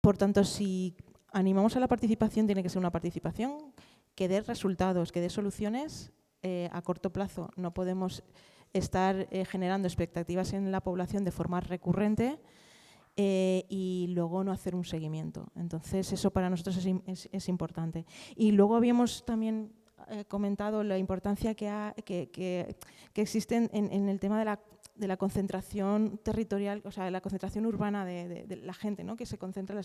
Por tanto, si animamos a la participación, tiene que ser una participación que dé resultados, que dé soluciones a corto plazo. No podemos estar generando expectativas en la población de forma recurrente y luego no hacer un seguimiento. Entonces, eso para nosotros es importante. Y luego habíamos también comentado la importancia que existe en el tema de la concentración territorial, o sea, la concentración urbana de la gente, ¿no? Que se concentra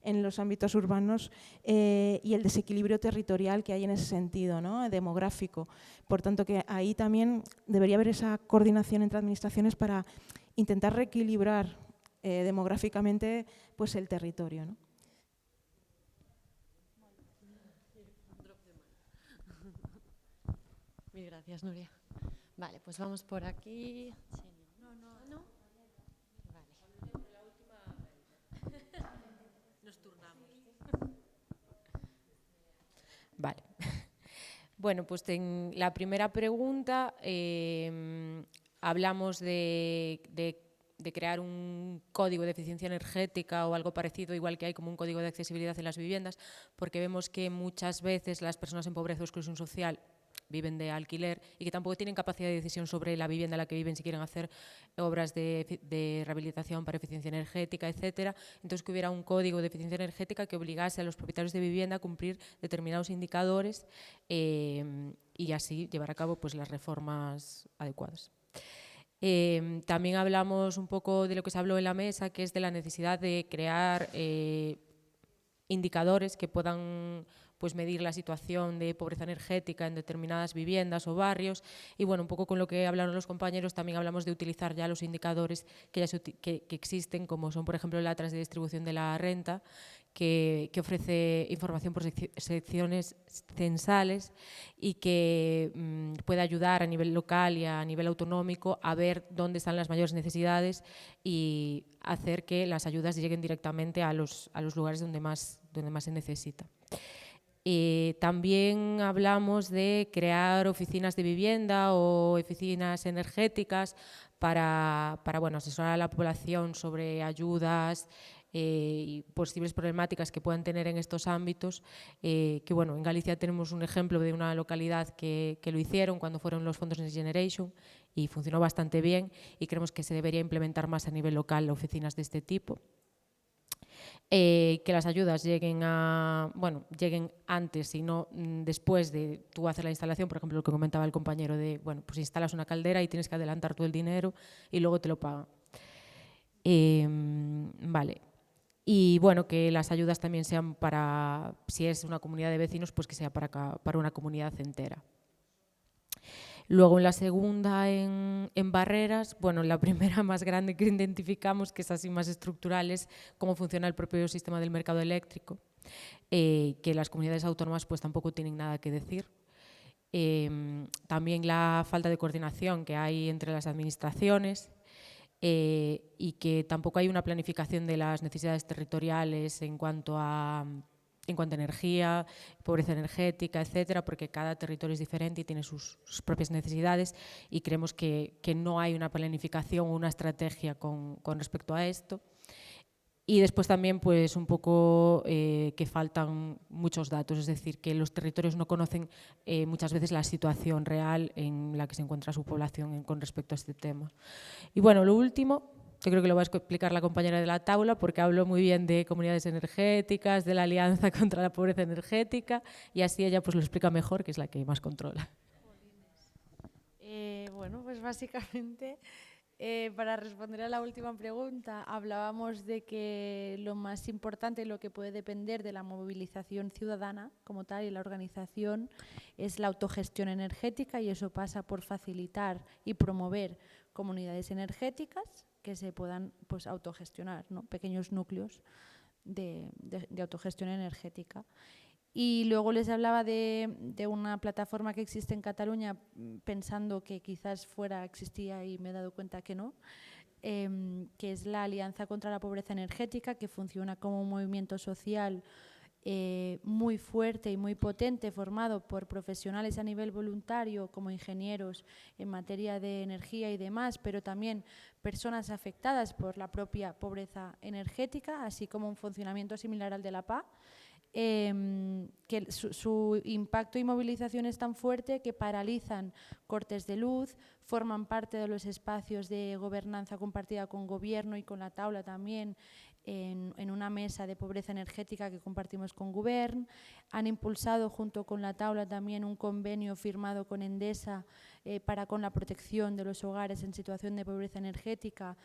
en los ámbitos urbanos y el desequilibrio territorial que hay en ese sentido, ¿no? Demográfico. Por tanto, que ahí también debería haber esa coordinación entre administraciones para intentar reequilibrar demográficamente pues, el territorio, ¿no? Mil gracias, Nuria. Vale, pues vamos por aquí. No. Vale. Nos turnamos. Vale. Bueno, pues en la primera pregunta hablamos de crear un código de eficiencia energética o algo parecido, igual que hay como un código de accesibilidad en las viviendas, porque vemos que muchas veces las personas en pobreza o exclusión social viven de alquiler y que tampoco tienen capacidad de decisión sobre la vivienda en la que viven, si quieren hacer obras de rehabilitación para eficiencia energética, etcétera. Entonces, que hubiera un código de eficiencia energética que obligase a los propietarios de vivienda a cumplir determinados indicadores y así llevar a cabo pues, las reformas adecuadas. También hablamos un poco de lo que se habló en la mesa, que es de la necesidad de crear indicadores que puedan pues, medir la situación de pobreza energética en determinadas viviendas o barrios. Y bueno, un poco con lo que hablaron los compañeros, también hablamos de utilizar ya los indicadores que existen, como son, por ejemplo, el Atlas de distribución de la renta, que ofrece información por secciones censales y que puede ayudar a nivel local y a nivel autonómico a ver dónde están las mayores necesidades y hacer que las ayudas lleguen directamente a los lugares donde más se necesita. También hablamos de crear oficinas de vivienda o oficinas energéticas para bueno, asesorar a la población sobre ayudas y posibles problemáticas que puedan tener en estos ámbitos, que bueno, en Galicia tenemos un ejemplo de una localidad que lo hicieron cuando fueron los fondos Next Generation y funcionó bastante bien y creemos que se debería implementar más a nivel local oficinas de este tipo. Que las ayudas lleguen antes y no después de tú hacer la instalación, por ejemplo, lo que comentaba el compañero de, bueno, pues instalas una caldera y tienes que adelantar todo el dinero y luego te lo pagan. Vale. Y bueno, que las ayudas también sean para, si es una comunidad de vecinos, pues que sea para una comunidad entera. Luego en la segunda, en barreras, bueno, la primera más grande que identificamos, que es así más estructural, es cómo funciona el propio sistema del mercado eléctrico, que las comunidades autónomas pues tampoco tienen nada que decir. También la falta de coordinación que hay entre las administraciones y que tampoco hay una planificación de las necesidades territoriales en cuanto a energía, pobreza energética, etcétera, porque cada territorio es diferente y tiene sus propias necesidades y creemos que no hay una planificación o una estrategia con respecto a esto. Y después también pues un poco que faltan muchos datos, es decir, que los territorios no conocen muchas veces la situación real en la que se encuentra su población con respecto a este tema. Y bueno, lo último, yo creo que lo va a explicar la compañera de la tabla porque habló muy bien de comunidades energéticas, de la Alianza contra la Pobreza Energética y así ella pues lo explica mejor, que es la que más controla. Bueno, pues básicamente para responder a la última pregunta, hablábamos de que lo más importante, lo que puede depender de la movilización ciudadana como tal y la organización es la autogestión energética y eso pasa por facilitar y promover comunidades energéticas que se puedan pues, autogestionar, ¿no? Pequeños núcleos de autogestión energética. Y luego les hablaba de una plataforma que existe en Cataluña, pensando que quizás existía y me he dado cuenta que no, que es la Alianza contra la Pobreza Energética, que funciona como un movimiento social muy fuerte y muy potente, formado por profesionales a nivel voluntario, como ingenieros en materia de energía y demás, pero también personas afectadas por la propia pobreza energética, así como un funcionamiento similar al de la PA. Que su impacto y movilización es tan fuerte que paralizan cortes de luz, forman parte de los espacios de gobernanza compartida con gobierno y con la taula también, en una mesa de pobreza energética que compartimos con Govern. Han impulsado junto con la taula también un convenio firmado con Endesa para con la protección de los hogares en situación de pobreza energética,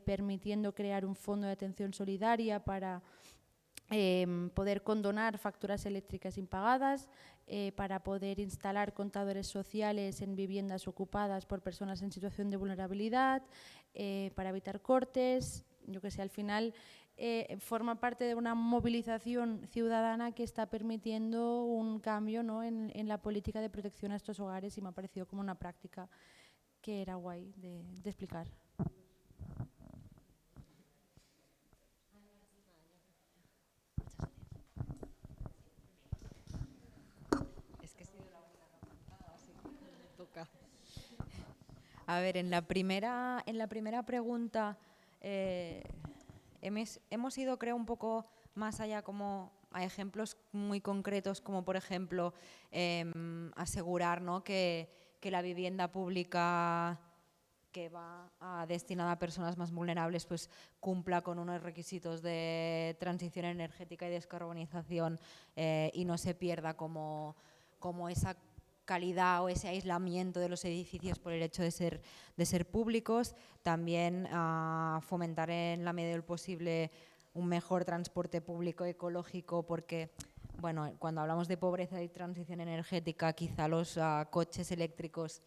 permitiendo crear un fondo de atención solidaria para poder condonar facturas eléctricas impagadas, para poder instalar contadores sociales en viviendas ocupadas por personas en situación de vulnerabilidad, para evitar cortes. Yo que sé, al final forma parte de una movilización ciudadana que está permitiendo un cambio, ¿no?, en la política de protección a estos hogares, y me ha parecido como una práctica que era guay de explicar. A ver, en la primera pregunta hemos ido, creo, un poco más allá, como a ejemplos muy concretos, como por ejemplo asegurar, ¿no?, que la vivienda pública que va destinada a personas más vulnerables pues cumpla con unos requisitos de transición energética y descarbonización, y no se pierda como esa calidad o ese aislamiento de los edificios por el hecho de ser públicos. También fomentar en la medida del posible un mejor transporte público ecológico, porque bueno, cuando hablamos de pobreza y transición energética, quizá los coches eléctricos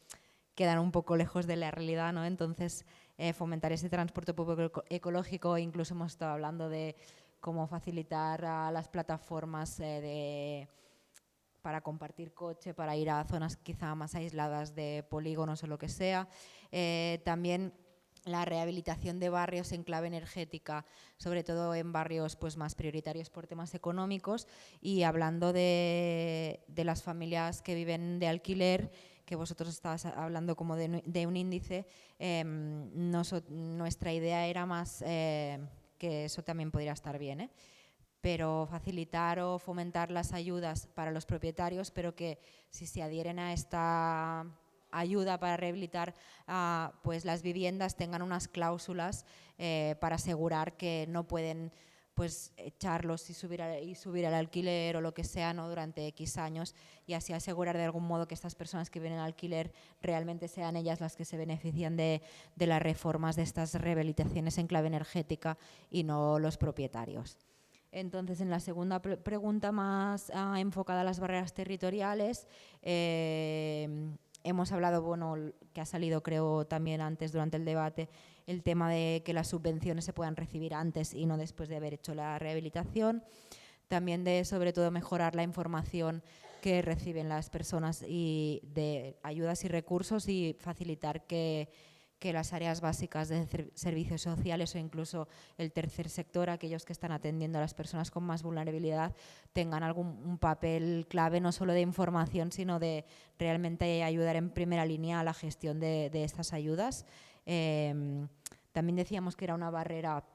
quedan un poco lejos de la realidad, ¿no? Entonces, fomentar ese transporte público ecológico. Incluso hemos estado hablando de cómo facilitar las plataformas para compartir coche, para ir a zonas quizá más aisladas de polígonos o lo que sea. También la rehabilitación de barrios en clave energética, sobre todo en barrios pues más prioritarios por temas económicos. Y hablando de las familias que viven de alquiler, que vosotros estabas hablando como de un índice, nuestra idea era más que eso también podría estar bien, pero facilitar o fomentar las ayudas para los propietarios, pero que si se adhieren a esta ayuda para rehabilitar pues las viviendas, tengan unas cláusulas para asegurar que no pueden pues echarlos y subir al alquiler o lo que sea, ¿no?, durante X años, y así asegurar de algún modo que estas personas que vienen al alquiler realmente sean ellas las que se benefician de las reformas de estas rehabilitaciones en clave energética y no los propietarios. Entonces, en la segunda pregunta, más enfocada a las barreras territoriales, hemos hablado, bueno, que ha salido creo también antes durante el debate, el tema de que las subvenciones se puedan recibir antes y no después de haber hecho la rehabilitación. También de, sobre todo, mejorar la información que reciben las personas y de ayudas y recursos, y facilitar que las áreas básicas de servicios sociales o incluso el tercer sector, aquellos que están atendiendo a las personas con más vulnerabilidad, tengan un papel clave, no solo de información, sino de realmente ayudar en primera línea a la gestión de estas ayudas. También decíamos que era una barrera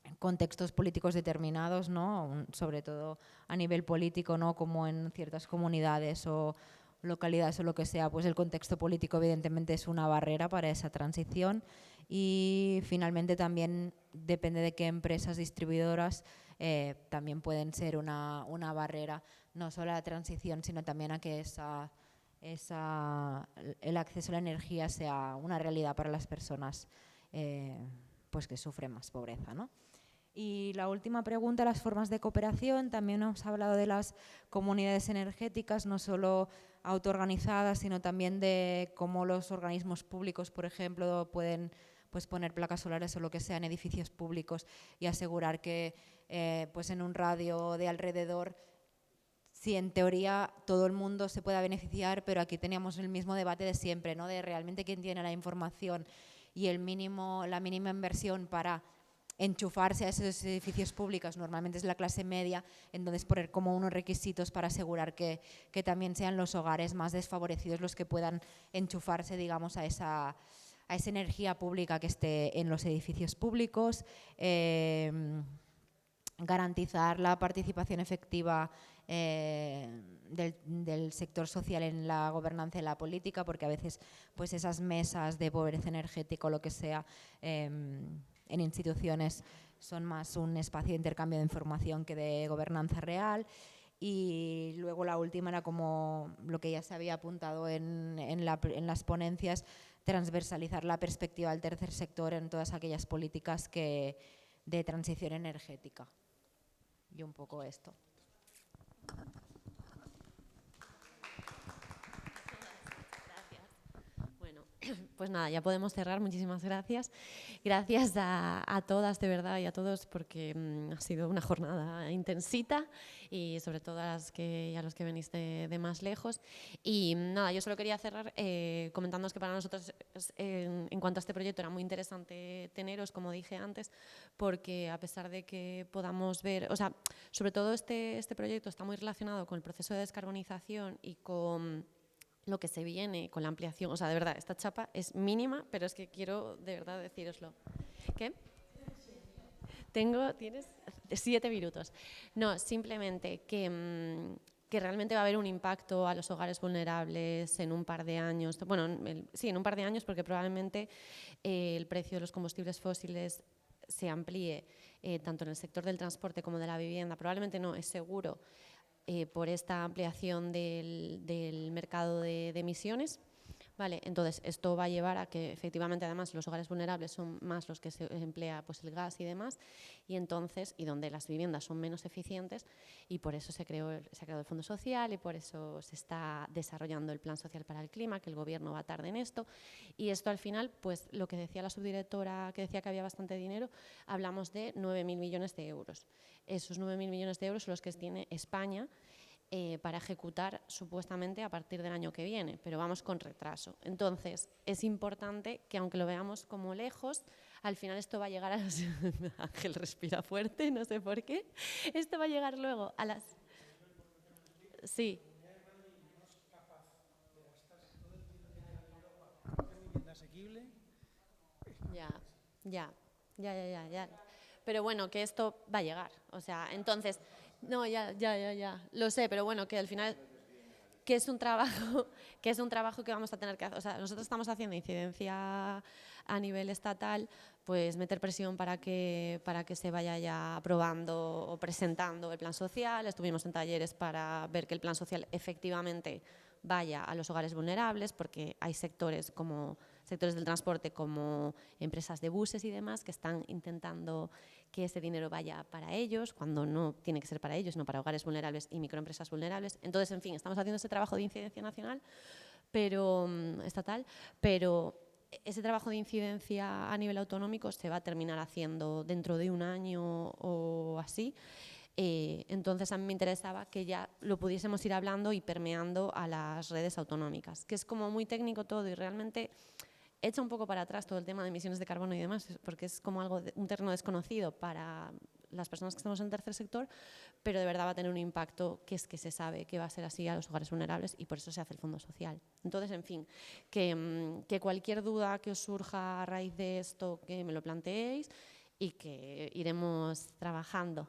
en contextos políticos determinados, ¿no?, sobre todo a nivel político, ¿no?, como en ciertas comunidades o localidades o lo que sea, pues el contexto político evidentemente es una barrera para esa transición. Y finalmente también depende de qué empresas distribuidoras también pueden ser una barrera, no solo a la transición, sino también a que el acceso a la energía sea una realidad para las personas pues que sufren más pobreza, ¿no? Y la última pregunta, las formas de cooperación. También hemos hablado de las comunidades energéticas, no solo autoorganizadas, sino también de cómo los organismos públicos, por ejemplo, pueden pues poner placas solares o lo que sea en edificios públicos y asegurar que pues en un radio de alrededor, sí, en teoría todo el mundo se pueda beneficiar, pero aquí teníamos el mismo debate de siempre, ¿no?, de realmente quién tiene la información y la mínima inversión para enchufarse a esos edificios públicos normalmente es la clase media, entonces poner como unos requisitos para asegurar que también sean los hogares más desfavorecidos los que puedan enchufarse, digamos, a esa energía pública que esté en los edificios públicos, garantizar la participación efectiva del sector social en la gobernanza y la política, porque a veces pues esas mesas de pobreza energética o lo que sea en instituciones son más un espacio de intercambio de información que de gobernanza real. Y luego la última era como lo que ya se había apuntado en las ponencias, transversalizar la perspectiva del tercer sector en todas aquellas políticas de transición energética. Y un poco esto. Pues nada, ya podemos cerrar. Muchísimas gracias. Gracias a todas, de verdad, y a todos, porque ha sido una jornada intensita, y sobre todo a los que venís de más lejos. Y nada, yo solo quería cerrar comentándoos que para nosotros, en cuanto a este proyecto, era muy interesante teneros, como dije antes, porque a pesar de que podamos ver, o sea, sobre todo este proyecto está muy relacionado con el proceso de descarbonización y con lo que se viene con la ampliación. O sea, de verdad, esta chapa es mínima, pero es que quiero de verdad decíroslo. ¿Qué? ¿Tienes 7 minutos? No, simplemente que realmente va a haber un impacto a los hogares vulnerables en un par de años. Bueno, sí, en un par de años, porque probablemente el precio de los combustibles fósiles se amplíe tanto en el sector del transporte como de la vivienda. Probablemente no, es seguro, por esta ampliación del mercado de emisiones. Vale, entonces esto va a llevar a que efectivamente además los hogares vulnerables son más los que se emplea pues el gas y demás, y donde las viviendas son menos eficientes, y por eso se ha creado el Fondo Social, y por eso se está desarrollando el Plan Social para el Clima, que el gobierno va tarde en esto. Y esto al final, pues lo que decía la subdirectora, que decía que había bastante dinero, hablamos de 9.000 millones de euros. Esos 9.000 millones de euros son los que tiene España para ejecutar supuestamente a partir del año que viene, pero vamos con retraso. Entonces, es importante que, aunque lo veamos como lejos, al final esto va a llegar a las... Ángel respira fuerte, no sé por qué. Esto va a llegar luego a las... Sí. Ya. Pero bueno, que esto va a llegar. O sea, entonces... No, ya. Lo sé, pero bueno, que al final que es un trabajo que vamos a tener que hacer. O sea, nosotros estamos haciendo incidencia a nivel estatal, pues meter presión para que se vaya ya aprobando o presentando el plan social. Estuvimos en talleres para ver que el plan social efectivamente vaya a los hogares vulnerables, porque hay sectores del transporte, como empresas de buses y demás, que están intentando que ese dinero vaya para ellos, cuando no tiene que ser para ellos, sino para hogares vulnerables y microempresas vulnerables. Entonces, en fin, estamos haciendo ese trabajo de incidencia nacional, pero estatal, pero ese trabajo de incidencia a nivel autonómico se va a terminar haciendo dentro de un año o así. Entonces a mí me interesaba que ya lo pudiésemos ir hablando y permeando a las redes autonómicas, que es como muy técnico todo y realmente echa un poco para atrás todo el tema de emisiones de carbono y demás, porque es como un terreno desconocido para las personas que estamos en el tercer sector, pero de verdad va a tener un impacto que se sabe que va a ser así a los hogares vulnerables, y por eso se hace el Fondo Social. Entonces, en fin, que cualquier duda que os surja a raíz de esto, que me lo planteéis y que iremos trabajando.